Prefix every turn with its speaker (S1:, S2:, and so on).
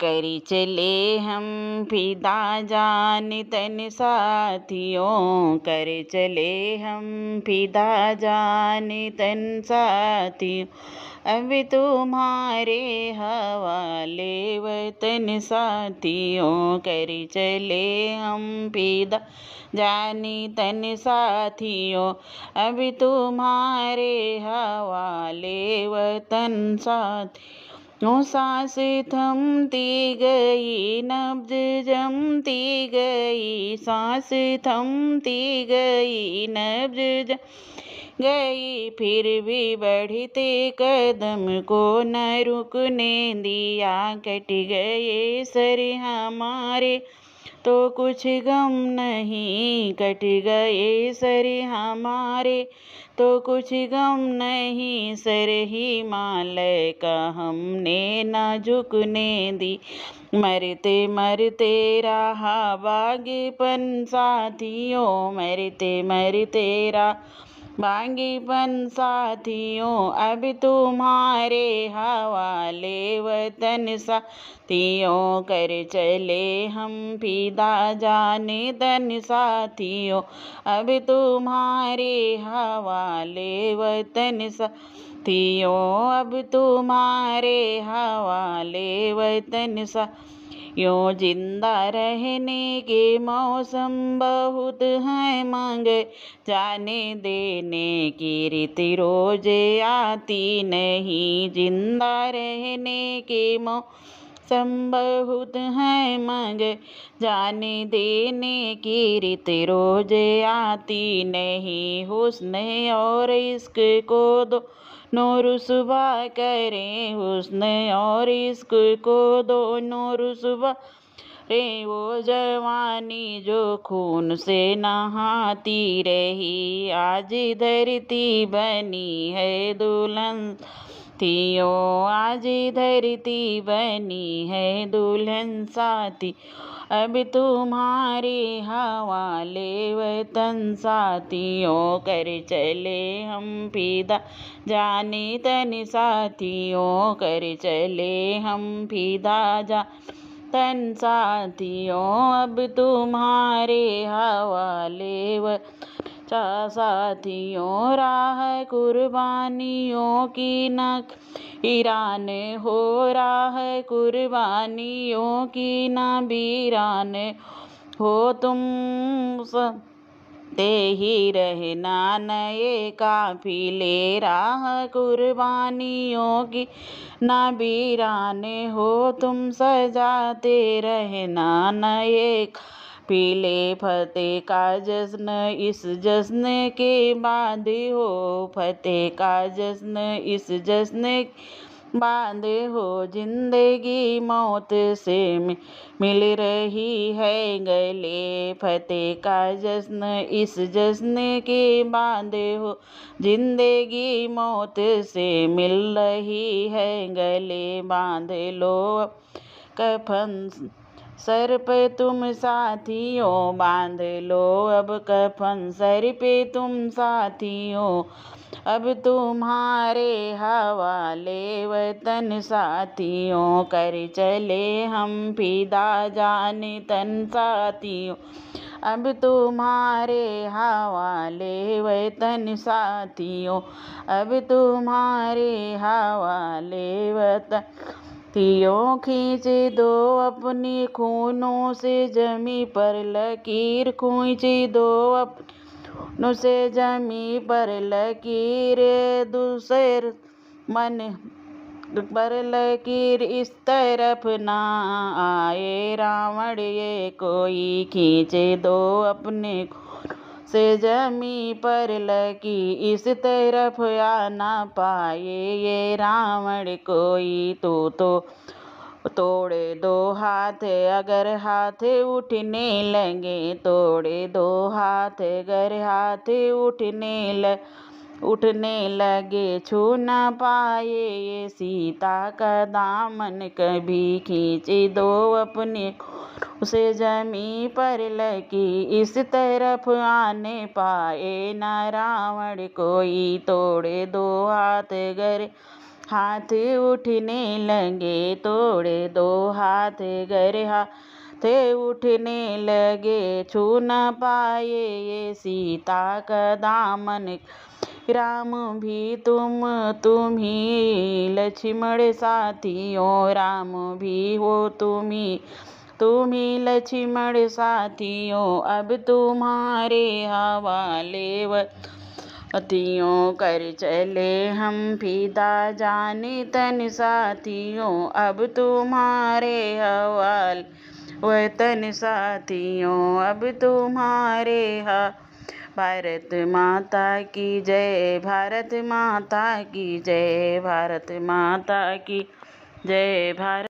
S1: करी चले हम फिदा जान तन साथियों, करे चले हम फिदा जान तन साथियों। अब तुम्हारे हवाले वतन साथियों, करे चले हम फिदा जानी तन साथियों। अब तुम्हारे हवाले वतन साथियों। सांस थमती गई, नब्ज जमती गई, सांस थमती गई, नब्ज जम गई, फिर भी बढ़ते कदम को न रुकने दिया। कट गए सर हमारे तो कुछ गम नहीं, कट गए सर हमारे तो कुछ गम नहीं। सर हिमालय का हमने ना झुकने दी, मरते मरते रहा बागीपन साथियों, मरते मरते रहा बागीपन साथियों। अब तुम्हारे हवाले वतन साथियों, कर चले हम फिदा जाने तन साथियों। अब तुम्हारे हवाले वतन साथियों, अब तुम्हारे हवाले वतन साथियों। जिंदा रहने के मौसम बहुत हैं मगर जाने देने की रीति रोज आती नहीं। जिंदा रहने के मौसम बहुत हैं मगर जाने देने की रीति रोज आती नहीं। हुस्न और इश्क को दोनों रुसवा करें, हुस्न और इश्क को दोनों रुसवा रे। वो जवानी जो खून से नहाती रही, आज धरती बनी है दुल्हन साथियों, आज धरती बनी है दुल्हन साथी। अब तुम्हारे हवाले वतन साथियों, कर चले हम फिदा जाने तन साथियों, कर चले हम फिदा जाने तन साथियों। अब तुम्हारे हवाले वतन साथियों, राह कुर्बानियों की नक ईरान हो, राह कुर्बानियों की ना वीरान हो। तुम सब ते ही रहना नए काफिले, राह कुर्बानियों की ना वीरान हो। तुम सजाते रहना नए काफिले, फतेह का जश्न इस जश्न के बाद हो, फतेह का जश्न इस जश्न बाद हो। जिंदगी मौत से मिल रही है गले, फतेह का जश्न इस जश्न के बाद हो। जिंदगी मौत से मिल रही है गले, बांध लो कफन सर पे तुम साथियों, बांध लो अब कफन सर पे तुम साथियों। अब तुम्हारे हवाले वतन साथियों, कर चले हम फिदा जाने तन साथियों। अब तुम्हारे हवाले वतन साथियों, अब तुम्हारे हवाले वतन साथियों। खींच दो अपनी खूनों से जमी पर लकीर, खींच दो अपनी खूनों से जमी पर लकीर। दूसरे मन पर लकीर इस तरफ ना आए रावण ये कोई, खींच दो अपने खूनों से जमी पर लकीर इस तरफ आ ना पाए ये रावण कोई। तो तोड़े दो हाथ अगर हाथ उठने लगे, तोड़े दो हाथ अगर हाथ उठने लगे। छू न पाए ये सीता का दामन कभी, खींच दो अपने खूनों से जमी पर लकीर इस तरफ आने पाए न रावण कोई। तोड़े दो हाथ अगर हाथ उठने लगे तोड़े दो हाथ गर हाथ उठने लगे छू न पाए ये सीता का दामन। राम भी तुम ही लक्ष्मण साथियों, राम भी हो तुम ही लक्ष्मण साथियों। अब तुम्हारे हवाले वतियों कर चले हम फिदा जाने तन साथियों। अब तुम्हारे हवाले वतन साथियों, अब तुम्हारे भारत माता की जय, भारत माता की जय, भारत माता की जय, भारत